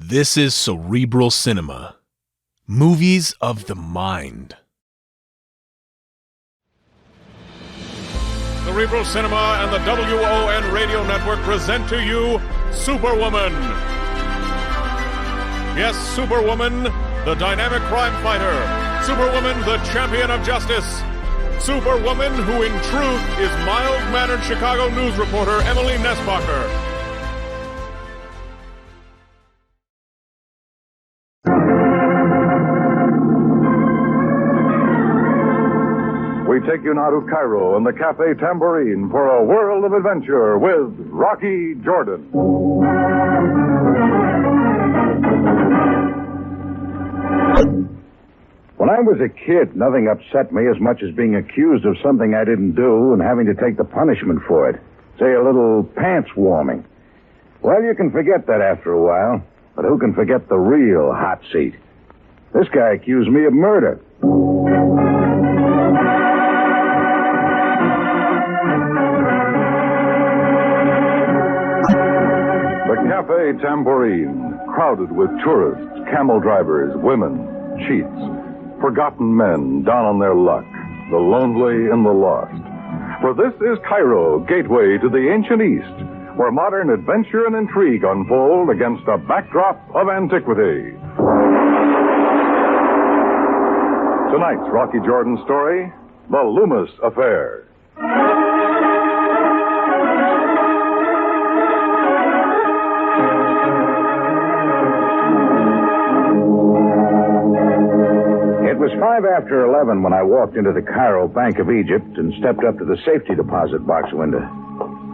This is Cerebral Cinema. Movies of the mind. Cerebral Cinema and the WON Radio Network present to you Superwoman. Yes, Superwoman, the dynamic crime fighter. Superwoman, the champion of justice. Superwoman, who in truth is mild-mannered Chicago news reporter Emily Nesbacher. We take you now to Cairo and the Cafe Tambourine for a world of adventure with Rocky Jordan. When I was a kid, nothing upset me as much as being accused of something I didn't do and having to take the punishment for it. Say, a little pants warming. Well, you can forget that after a while, but who can forget the real hot seat? This guy accused me of murder. Cafe Tambourine, crowded with tourists, camel drivers, women, cheats, forgotten men down on their luck, the lonely and the lost. For this is Cairo, gateway to the ancient East, where modern adventure and intrigue unfold against a backdrop of antiquity. Tonight's Rocky Jordan story, The Loomis Affair. It was 5 after 11 when I walked into the Cairo Bank of Egypt and stepped up to the safety deposit box window.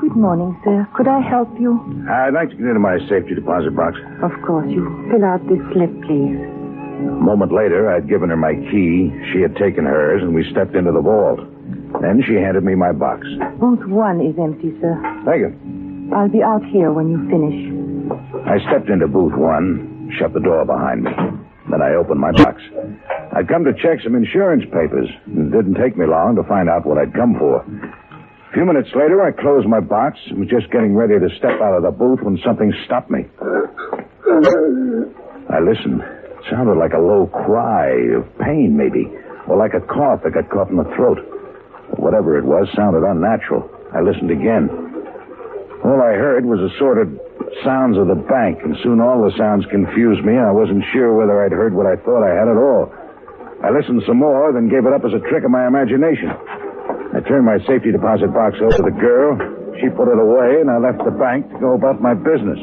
Good morning, sir. Could I help you? I'd like to get into my safety deposit box. Of course. You fill out this slip, please. A moment later, I'd given her my key. She had taken hers, and we stepped into the vault. Then she handed me my box. Booth 1 is empty, sir. Thank you. I'll be out here when you finish. I stepped into booth 1, shut the door behind me. Then I opened my box. I'd come to check some insurance papers. It didn't take me long to find out what I'd come for. A few minutes later, I closed my box and was just getting ready to step out of the booth when something stopped me. I listened. It sounded like a low cry of pain, maybe, or like a cough that got caught in the throat. Whatever it was sounded unnatural. I listened again. All I heard was assorted sounds of the bank, and soon all the sounds confused me, and I wasn't sure whether I'd heard what I thought I had at all. I listened some more, then gave it up as a trick of my imagination. I turned my safety deposit box over to the girl. She put it away, and I left the bank to go about my business.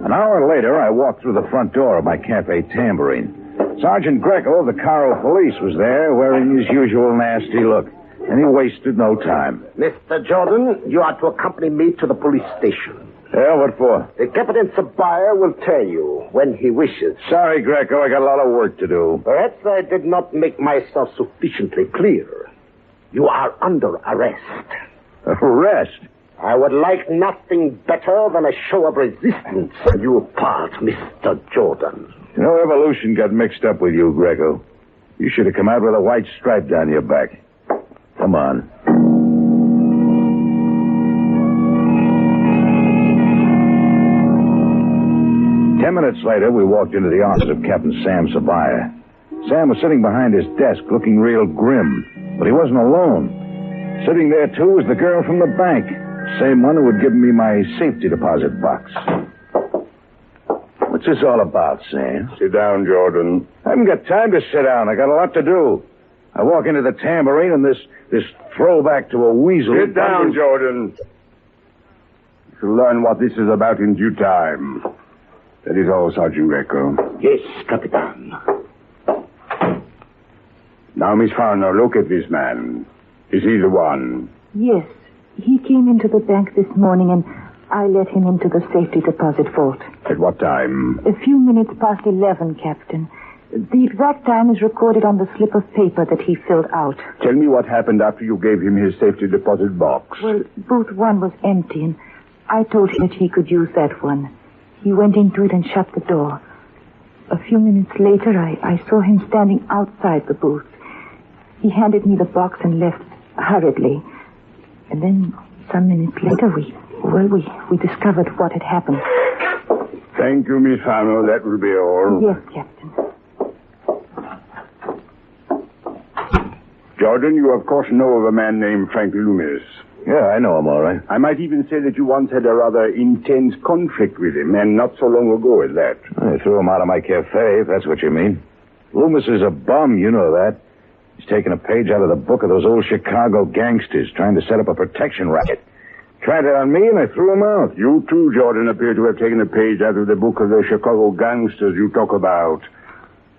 An hour later, I walked through the front door of my Cafe Tambourine. Sergeant Greco of the Cairo police was there, wearing his usual nasty look. And he wasted no time. Mr. Jordan, you are to accompany me to the police station. Yeah, what for? The Captain Sabaya will tell you when he wishes. Sorry, Greco, I got a lot of work to do. Perhaps I did not make myself sufficiently clear. You are under arrest. Arrest? I would like nothing better than a show of resistance on your part, Mr. Jordan. You know, evolution got mixed up with you, Greco. You should have come out with a white stripe down your back. Come on. 10 minutes later, we walked into the office of Captain Sam Sabaya. Sam was sitting behind his desk, looking real grim. But he wasn't alone. Sitting there, too, was the girl from the bank. Same one who had given me my safety deposit box. What's this all about, Sam? Sit down, Jordan. I haven't got time to sit down. I got a lot to do. I walk into the tambourine and this throwback to a weasel. Sit down, Jordan. You'll learn what this is about in due time. That is all, Sergeant Greco. Yes, Capitan. Now, Miss Farner, look at this man. Is he the one? Yes. He came into the bank this morning and I let him into the safety deposit vault. At what time? A few minutes past 11, Captain. The exact time is recorded on the slip of paper that he filled out. Tell me what happened after you gave him his safety deposit box. Well, booth 1 was empty, and I told him that he could use that one. He went into it and shut the door. A few minutes later, I saw him standing outside the booth. He handed me the box and left hurriedly. And then some minutes later, we discovered what had happened. Thank you, Miss Farmer. That will be all. Yes, Captain. Jordan, you of course know of a man named Frank Loomis. Yeah, I know him all right. I might even say that you once had a rather intense conflict with him, and not so long ago at that. I threw him out of my cafe, if that's what you mean. Loomis is a bum, you know that. He's taken a page out of the book of those old Chicago gangsters trying to set up a protection racket. Tried it on me, and I threw him out. You too, Jordan, appear to have taken a page out of the book of the Chicago gangsters you talk about.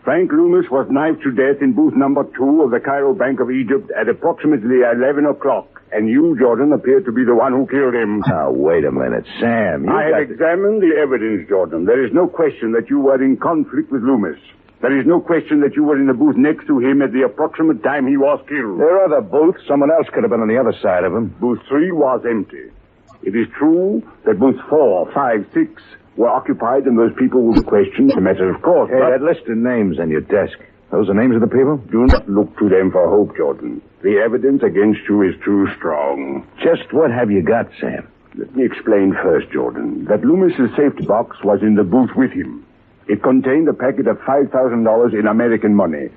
Frank Loomis was knifed to death in booth number 2 of the Cairo Bank of Egypt at approximately 11 o'clock. And you, Jordan, appear to be the one who killed him. Now, wait a minute, Sam. I have examined the evidence, Jordan. There is no question that you were in conflict with Loomis. There is no question that you were in the booth next to him at the approximate time he was killed. There are other booths. Someone else could have been on the other side of him. Booth 3 was empty. It is true that booths 4, 5, 6 were occupied and those people will be questioned. It's a matter of course. Hey, that list of names on your desk. Those are names of the people? Do not look to them for hope, Jordan. The evidence against you is too strong. Just what have you got, Sam? Let me explain first, Jordan, that Loomis's safety box was in the booth with him. It contained a packet of $5,000 in American money.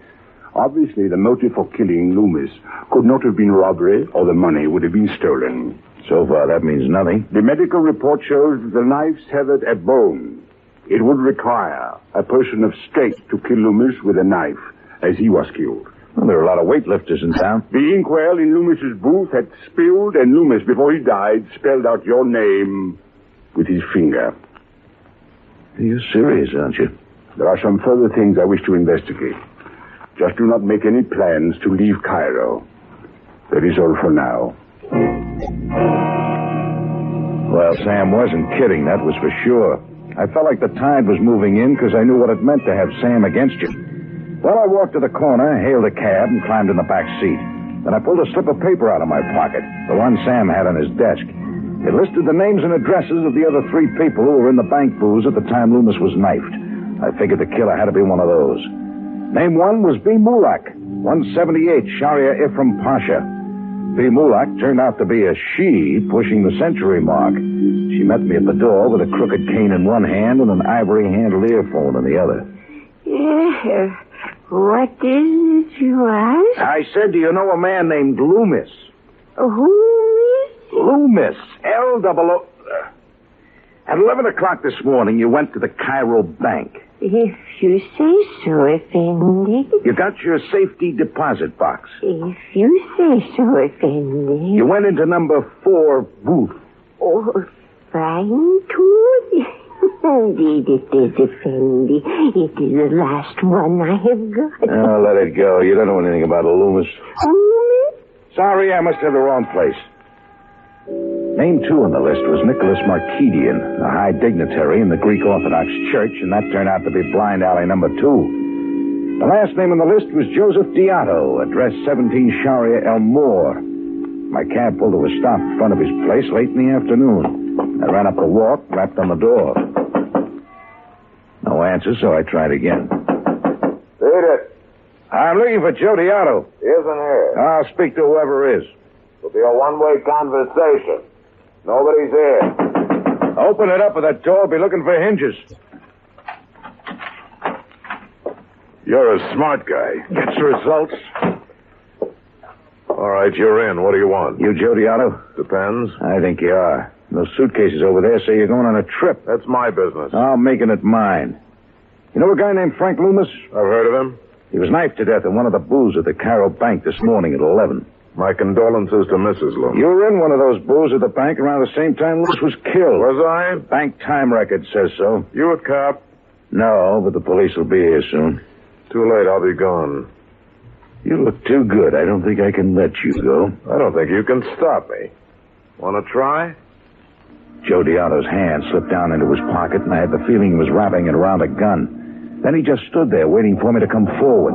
Obviously, the motive for killing Loomis could not have been robbery, or the money would have been stolen. So far, that means nothing. The medical report shows that the knife severed a bone. It would require a person of strength to kill Loomis with a knife, as he was killed. Well, there are a lot of weightlifters in town. The inkwell in Loomis's booth had spilled, and Loomis, before he died, spelled out your name with his finger. You're serious, aren't you? There are some further things I wish to investigate. Just do not make any plans to leave Cairo. That is all for now. Well, Sam wasn't kidding, that was for sure. I felt like the tide was moving in because I knew what it meant to have Sam against you. Well, I walked to the corner, hailed a cab, and climbed in the back seat. Then I pulled a slip of paper out of my pocket, the one Sam had on his desk. It listed the names and addresses of the other 3 people who were in the bank booths at the time Loomis was knifed. I figured the killer had to be one of those. Name 1 was B. Mulak, 178 Sharia Ephraim Pasha. B. Mulak turned out to be a she pushing the century mark. She met me at the door with a crooked cane in one hand and an ivory-handled earphone in the other. What is it you ask? I said, do you know a man named Loomis? Who is? Loomis. L-O-O. At 11 o'clock this morning, you went to the Cairo Bank. If you say so, Effendi. You got your safety deposit box. If you say so, Effendi. You went into number 4 booth. Oh, fine too. Indeed it is, Effendi. It is the last one I have got. Oh, let it go. You don't know anything about Loomis. Loomis? Sorry, I must have the wrong place. Name 2 on the list was Nicholas Markidian, a high dignitary in the Greek Orthodox Church, and that turned out to be blind alley number 2. The last name on the list was Joseph Diato, address 17 Sharia Elmore. My cab pulled to a stop in front of his place late in the afternoon. I ran up the walk, rapped on the door. No answer, so I tried again. Read it. I'm looking for Joe Diato. He isn't here. I'll speak to whoever is. It'll be a one-way conversation. Nobody's here. Open it up with that door. I'll be looking for hinges. You're a smart guy. Gets results. All right, you're in. What do you want? You Joe Diato? Depends. I think you are. Those suitcases over there say you're going on a trip. That's my business. I'm making it mine. You know a guy named Frank Loomis? I've heard of him. He was knifed to death in one of the booths at the Cairo Bank this morning at 11. My condolences to Mrs. Loomis. You were in one of those booths at the bank around the same time Loomis was killed. Was I? Bank time record says so. You a cop? No, but the police will be here soon. Too late. I'll be gone. You look too good. I don't think I can let you go. I don't think you can stop me. Want to try? Joe Diato's hand slipped down into his pocket, and I had the feeling he was wrapping it around a gun. Then he just stood there waiting for me to come forward.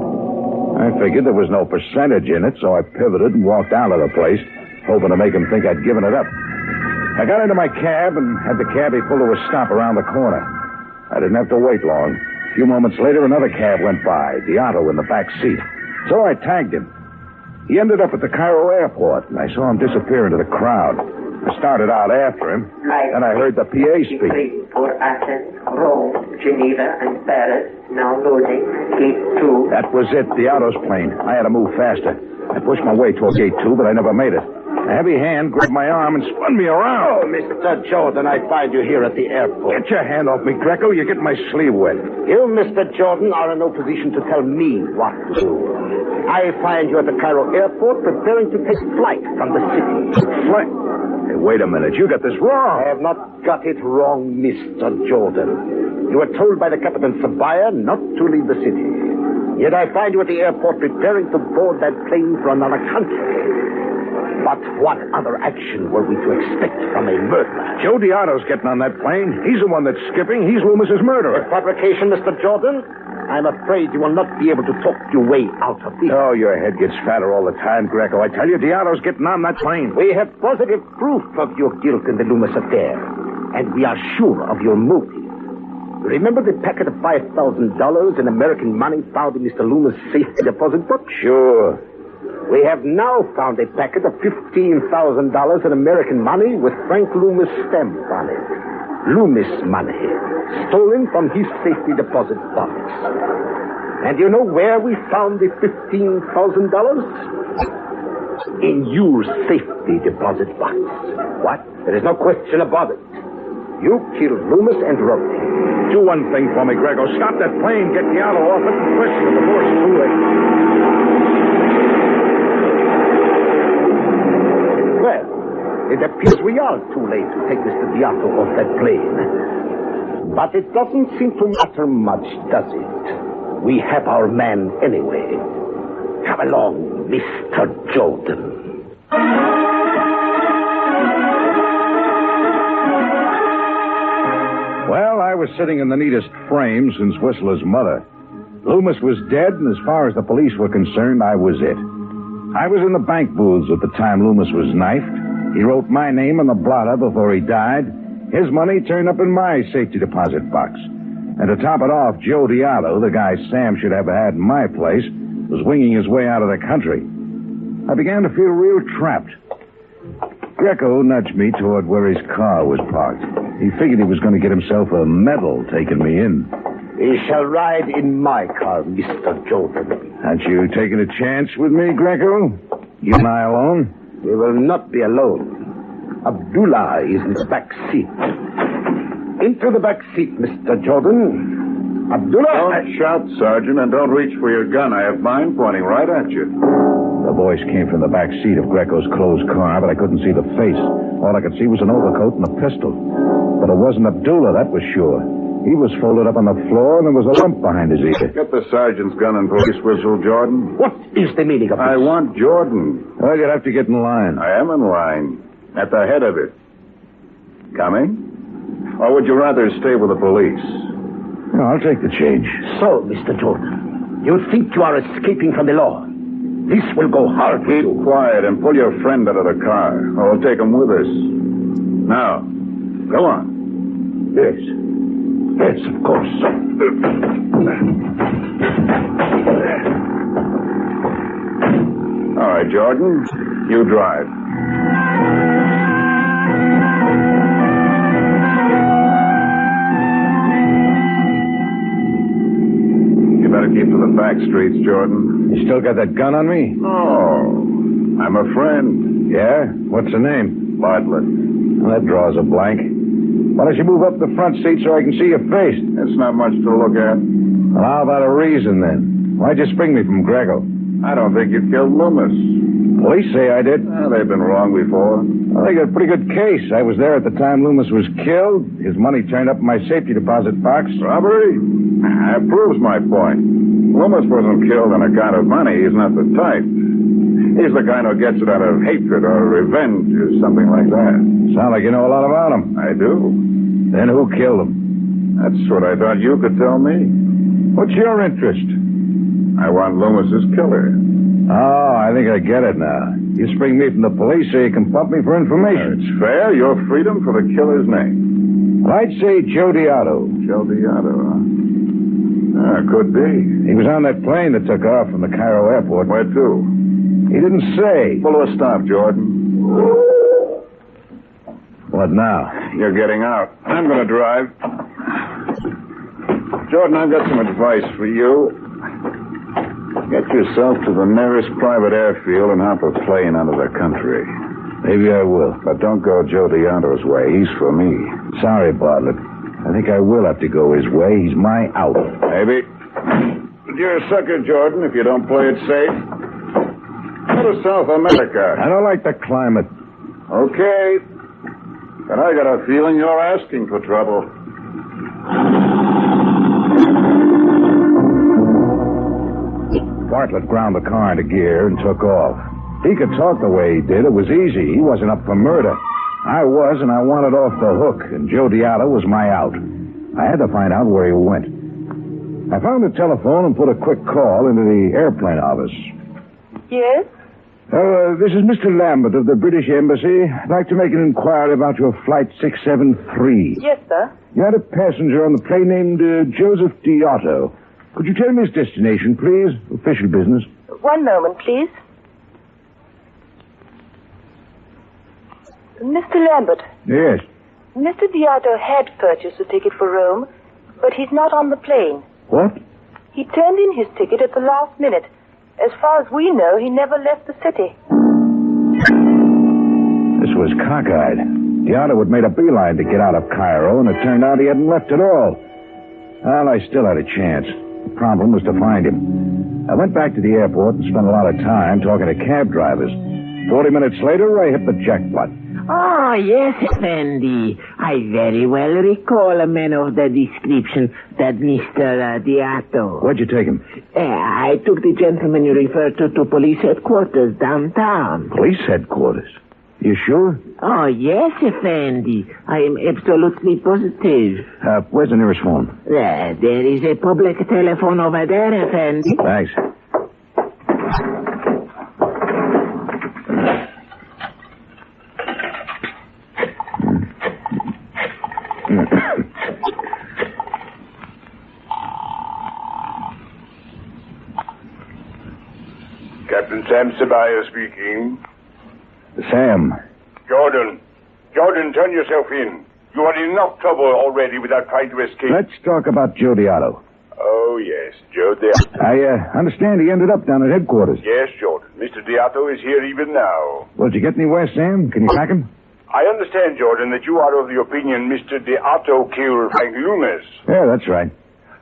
I figured there was no percentage in it, so I pivoted and walked out of the place, hoping to make him think I'd given it up. I got into my cab and had the cabbie pull to a stop around the corner. I didn't have to wait long. A few moments later, another cab went by, Diato in the back seat. So I tagged him. He ended up at the Cairo airport, and I saw him disappear into the crowd. I started out after him, and I heard the PA speak. For Athens, Rome, Geneva, and Paris. Now loading. Gate 2. That was it, the Otto's plane. I had to move faster. I pushed my way toward Gate 2, but I never made it. A heavy hand grabbed my arm and spun me around. Oh, Mr. Jordan, I find you here at the airport. Get your hand off me, Greco. You're getting my sleeve wet. You, Mr. Jordan, are in no position to tell me what to do. I find you at the Cairo airport preparing to take flight from the city. Flight? Hey, wait a minute. You got this wrong. I have not got it wrong, Mr. Jordan. You were told by the Captain Sabaya not to leave the city. Yet I find you at the airport preparing to board that plane for another country. But what other action were we to expect from a murderer? Joe Diato's getting on that plane. He's the one that's skipping. He's Loomis's murderer. Fabrication, Mr. Jordan? I'm afraid you will not be able to talk your way out of this. Oh, your head gets fatter all the time, Greco. I tell you, Diato's getting on that plane. We have positive proof of your guilt in the Loomis affair, and we are sure of your motive. Remember the packet of $5,000 in American money found in Mr. Loomis' safety deposit box? Sure. We have now found a packet of $15,000 in American money with Frank Loomis' stamp on it. Loomis money, stolen from his safety deposit box. And you know where we found the $15,000? In your safety deposit box. What? There is no question about it. You killed Loomis and robbed him. Do one thing for me, Greco. Stop that plane, get the auto off it, and question him before it's too late. Well, it appears we are too late to take Mr. Diato off that plane. But it doesn't seem to matter much, does it? We have our man anyway. Come along, Mr. Jordan. Well, I was sitting in the neatest frame since Whistler's mother. Loomis was dead, and as far as the police were concerned, I was it. I was in the bank booths at the time Loomis was knifed. He wrote my name on the blotter before he died. His money turned up in my safety deposit box. And to top it off, Joe Diato, the guy Sam should have had in my place, was winging his way out of the country. I began to feel real trapped. Greco nudged me toward where his car was parked. He figured he was going to get himself a medal taking me in. He shall ride in my car, Mr. Jordan. Aren't you taking a chance with me, Greco? You and I alone? We will not be alone. Abdullah is in the back seat. Into the back seat, Mr. Jordan. Abdullah! Don't shout, Sergeant, and don't reach for your gun. I have mine pointing right at you. The voice came from the back seat of Greco's closed car, but I couldn't see the face. All I could see was an overcoat and a pistol. But it wasn't Abdullah, that was sure. He was folded up on the floor, and there was a lump behind his ear. Get the sergeant's gun and police whistle, Jordan. What is the meaning of this? I want Jordan. Well, you'd have to get in line. I am in line. At the head of it. Coming? Or would you rather stay with the police? No, I'll take the change. So, Mr. Jordan, you think you are escaping from the law? This will go hard with you. Keep quiet and pull your friend out of the car, or we'll take him with us. Now, go on. Yes. Yes, of course. All right, Jordan, you drive. You better keep to the back streets, Jordan. You still got that gun on me? Oh, I'm a friend. Yeah? What's the name? Bartlett. Well, that draws a blank. Why don't you move up the front seat so I can see your face? It's not much to look at. Well, how about a reason, then? Why'd you spring me from Greco? I don't think you killed Loomis. Police say I did. They've been wrong before. Well, they got a pretty good case. I was there at the time Loomis was killed. His money turned up in my safety deposit box. Robbery? That proves my point. Loomis wasn't killed on account of money. He's not the type. He's the kind who gets it out of hatred or revenge or something like that. Sound like you know a lot about him. I do. Then who killed him? That's what I thought you could tell me. What's your interest? I want Loomis's killer. Oh, I think I get it now. You spring me from the police so you can pump me for information. It's fair. Your freedom for the killer's name. Well, I'd say Joe Diato. Joe Diato, huh? Could be. He was on that plane that took off from the Cairo airport. Where to? He didn't say. Pull to a stop, Jordan. What now? You're getting out. I'm going to drive. Jordan, I've got some advice for you. Get yourself to the nearest private airfield and hop a plane out of the country. Maybe I will. But don't go Joe Diato's way. He's for me. Sorry, Bartlett. I think I will have to go his way. He's my out. Maybe. But you're a sucker, Jordan, if you don't play it safe. Go to South America. I don't like the climate. Okay. But I got a feeling you're asking for trouble. Bartlett ground the car into gear and took off. He could talk the way he did. It was easy. He wasn't up for murder. I was, and I wanted off the hook, and Joe Diato was my out. I had to find out where he went. I found a telephone and put a quick call into the airplane office. Yes? This is Mr. Lambert of the British Embassy. I'd like to make an inquiry about your flight 673. Yes, sir. You had a passenger on the plane named Joseph Diato. Could you tell me his destination, please? Official business. 1 moment, please. Mr. Lambert, Yes. Mr. Diato had purchased a ticket for Rome, but he's not on the plane. What? He turned in his ticket at the last minute. As far as we know, he never left the city. This was cockeyed. Diato had made a beeline to get out of Cairo, and it turned out he hadn't left at all. Well, I still had a chance. The problem was to find him. I went back to the airport and spent a lot of time talking to cab drivers. 40 minutes later, I hit the jackpot. Oh, yes, Effendi. I very well recall a man of the description, that Mr. Diato. Where'd you take him? I took the gentleman you referred to police headquarters downtown. Police headquarters. You sure? Oh, yes, Effendi. I am absolutely positive. Where's the nearest phone? There is a public telephone over there, Effendi. Thanks. Captain Sam Ceballos speaking. Sam. Jordan, turn yourself in. You are in enough trouble already without trying to escape. Let's talk about Joe Diato. Oh, yes, Joe Diato. I understand he ended up down at headquarters. Yes, Jordan. Mr. Diato is here even now. Well, did you get anywhere, Sam? Can you track him? I understand, Jordan, that you are of the opinion Mr. Diato killed Frank Loomis. Yeah, that's right.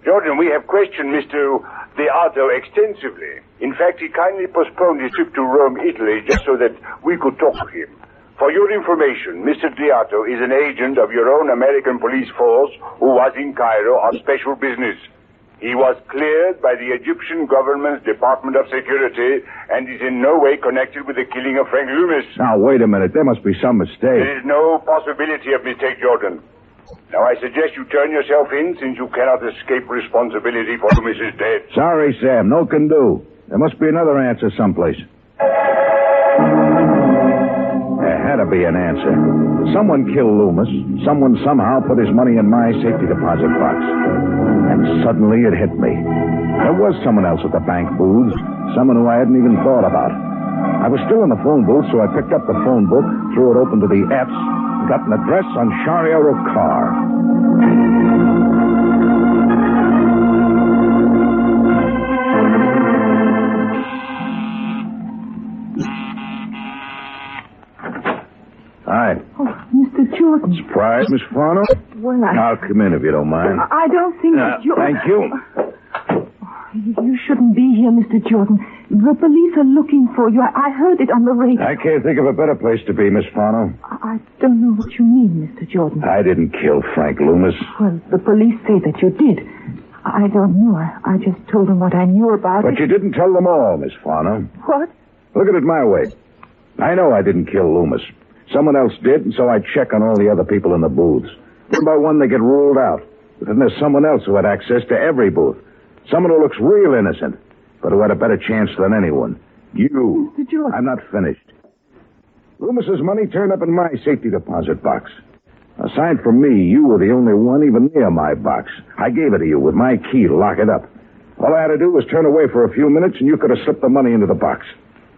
Jordan, we have questioned Mr. Diato extensively. In fact, he kindly postponed his trip to Rome, Italy, just so that we could talk to him. For your information, Mr. Diato is an agent of your own American police force who was in Cairo on special business. He was cleared by the Egyptian government's Department of Security and is in no way connected with the killing of Frank Loomis. Now, wait a minute. There must be some mistake. There is no possibility of mistake, Jordan. Now, I suggest you turn yourself in since you cannot escape responsibility for Loomis's death. Sorry, Sam. No can do. There must be another answer someplace. There had to be an answer. Someone killed Loomis. Someone somehow put his money in my safety deposit box. And suddenly it hit me. There was someone else at the bank booths. Someone who I hadn't even thought about. I was still in the phone booth, so I picked up the phone book, threw it open to the F's, and got an address on Shariaro Car. Hi. Oh, Mr. Jordan. Surprise, Miss Farnham? Well, I'll come in if you don't mind. I don't think that you... Thank you. You shouldn't be here, Mr. Jordan. The police are looking for you. I heard it on the radio. I can't think of a better place to be, Miss Farnham. I don't know what you mean, Mr. Jordan. I didn't kill Frank Loomis. Well, the police say that you did. I don't know. I just told them what I knew about But it. you didn't tell them all, Miss Farnham. What? Look at it my way. I know I didn't kill Loomis. Someone else did, and so I check on all the other people in the booths. One by one, they get ruled out. But then there's someone else who had access to every booth. Someone who looks real innocent, but who had a better chance than anyone. You. Mr. Jordan. I'm not finished. Loomis's money turned up in my safety deposit box. Aside from me, you were the only one even near my box. I gave it to you with my key to lock it up. All I had to do was turn away for a few minutes, and you could have slipped the money into the box.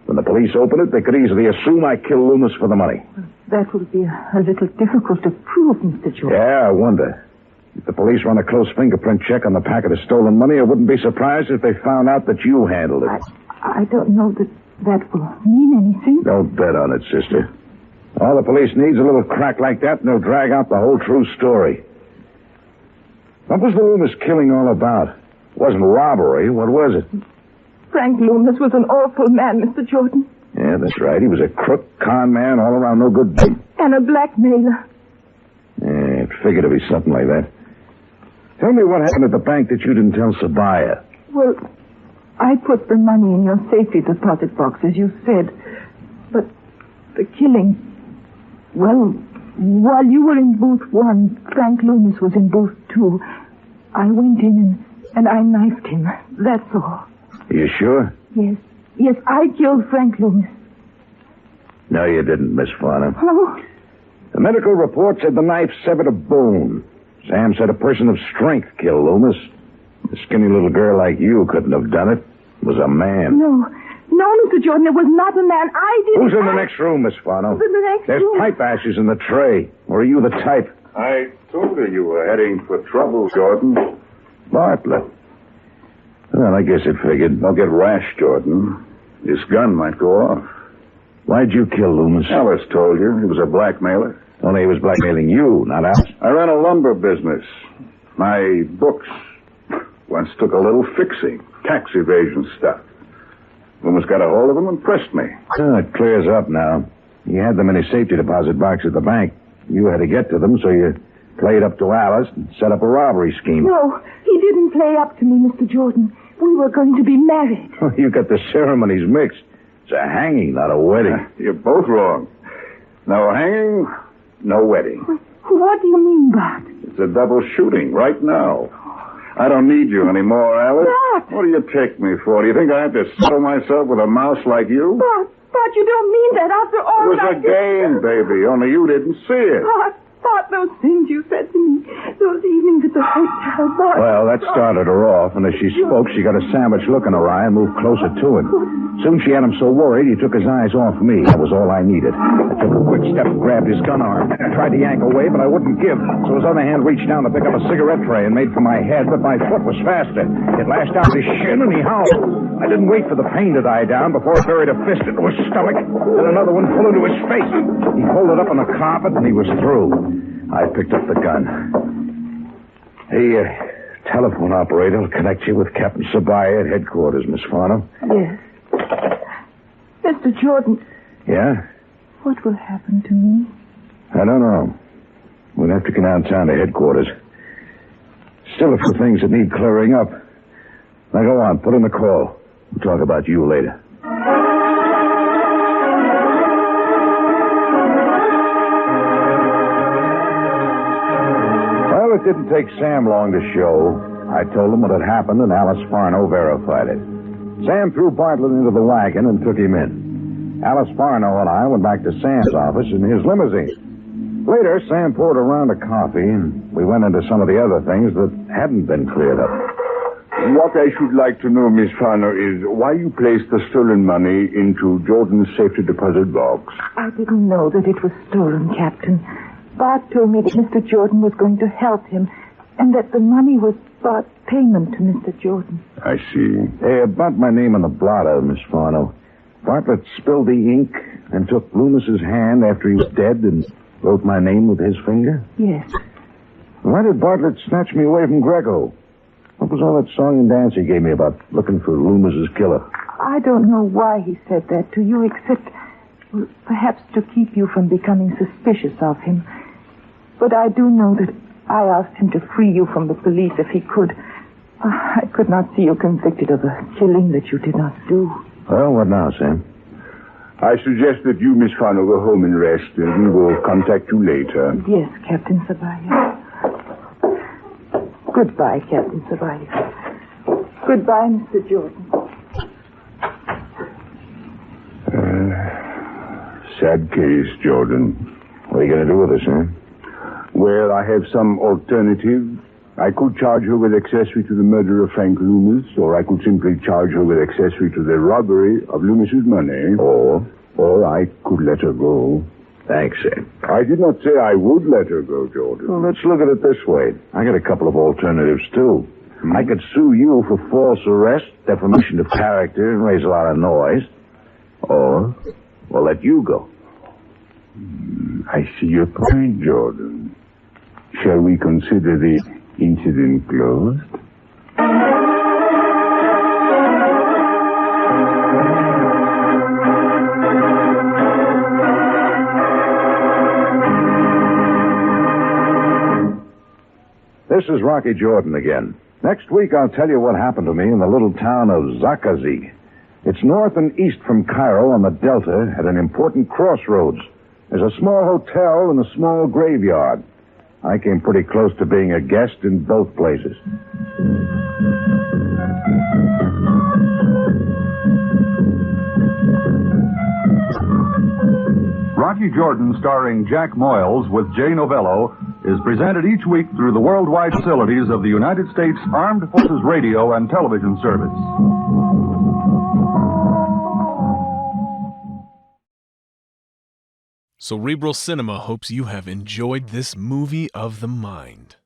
When the police open it, they could easily assume I killed Loomis for the money. That will be a little difficult to prove, Mr. Jordan. Yeah, I wonder. If the police run a close fingerprint check on the packet of stolen money, I wouldn't be surprised if they found out that you handled it. I don't know that will mean anything. Don't bet on it, sister. All the police needs a little crack like that, and they'll drag out the whole true story. What was the Loomis killing all about? It wasn't robbery. What was it? Frank Loomis was an awful man, Mr. Jordan. Yeah, that's right. He was a crook, con man, all around no good. And a blackmailer. Yeah, it figured to be something like that. Tell me what happened at the bank that you didn't tell Sabaya. Well, I put the money in your safety deposit box, as you said. But the killing... Well, while you were in booth 1, Frank Loomis was in booth 2. I went in and I knifed him. That's all. You sure? Yes. Yes, I killed Frank Loomis. No, you didn't, Miss Farnham. Oh. The medical report said the knife severed a bone. Sam said a person of strength killed Loomis. A skinny little girl like you couldn't have done it. It was a man. No, Mr. Jordan, it was not a man. I didn't... Who's in the next room, Miss Farnham? The next There's room. pipe ashes in the tray. Or are you the type? I told her you were heading for trouble, Jordan. Bartlett. Well, I guess it figured. Don't get rash, Jordan. This gun might go off. Why'd you kill Loomis? Alice told you. He was a blackmailer. Only he was blackmailing you, not us. I ran a lumber business. My books once took a little fixing. Tax evasion stuff. Loomis got a hold of them and pressed me. Oh, it clears up now. You had them in his safety deposit box at the bank. You had to get to them, so you played up to Alice and set up a robbery scheme. No, he didn't play up to me, Mr. Jordan. We were going to be married. You got the ceremonies mixed. It's a hanging, not a wedding. You're both wrong. No hanging, no wedding. What do you mean, Bart? It's a double shooting right now. I don't need you anymore, Alice. Bart! What do you take me for? Do you think I have to settle myself with a mouse like you? Bart, you don't mean that after all It was a game, baby, only you didn't see it. Bart, those things you said to me, those evenings at the hotel, Bart. Well, that started her off, and as she spoke, she got a savage look in her eye and moved closer to him. Soon she had him so worried, he took his eyes off me. That was all I needed. I took a quick step and grabbed his gun arm. I tried to yank away, but I wouldn't give. So his other hand reached down to pick up a cigarette tray and made for my head, but my foot was faster. It lashed out his shin, and he howled. I didn't wait for the pain to die down before I buried a fist into his stomach, and another one full into his face. He pulled it up on the carpet, and he was through. I picked up the gun. Hey, telephone operator will connect you with Captain Sabaya at headquarters, Miss Farnham. Yes. Mr. Jordan. Yeah? What will happen to me? I don't know. We'll have to go downtown to headquarters. Still a few things that need clearing up. Now go on, put in the call. We'll talk about you later. Well, it didn't take Sam long to show. I told him what had happened, and Alice Farno verified it. Sam threw Bartlett into the wagon and took him in. Alice Farno and I went back to Sam's office in his limousine. Later, Sam poured a round of coffee, and we went into some of the other things that hadn't been cleared up. What I should like to know, Miss Farno, is why you placed the stolen money into Jordan's safety deposit box. I didn't know that it was stolen, Captain. Bart told me that Mr. Jordan was going to help him, and that the money was Bart's payment to Mr. Jordan. I see. Hey, about my name on the blotter, Miss Farno. Bartlett spilled the ink and took Loomis's hand after he was dead and wrote my name with his finger? Yes. Why did Bartlett snatch me away from Greco? What was all that song and dance he gave me about looking for Loomis's killer? I don't know why he said that to you, except well, perhaps to keep you from becoming suspicious of him. But I do know that I asked him to free you from the police if he could. I could not see you convicted of a killing that you did not do. Well, what now, Sam? I suggest that you, Miss Farno, go home and rest, and we will contact you later. Yes, Captain Sabaya. Goodbye, Captain Sabaya. Goodbye, Mr. Jordan. Sad case, Jordan. What are you going to do with us, huh? Well, I have some alternative I could charge her with accessory to the murder of Frank Loomis, or I could simply charge her with accessory to the robbery of Loomis's money. Or I could let her go. Thanks, Ed. I did not say I would let her go, Jordan. Well, let's look at it this way. I got a couple of alternatives, too. I could sue you for false arrest, defamation of character, and raise a lot of noise. Or we'll let you go. I see your point, Jordan. Shall we consider the incident closed? This is Rocky Jordan again. Next week, I'll tell you what happened to me in the little town of Zakazi. It's north and east from Cairo on the Delta at an important crossroads. There's a small hotel and a small graveyard. I came pretty close to being a guest in both places. Rocky Jordan, starring Jack Moyles with Jay Novello, is presented each week through the worldwide facilities of the United States Armed Forces Radio and Television Service. Cerebral Cinema hopes you have enjoyed this movie of the mind.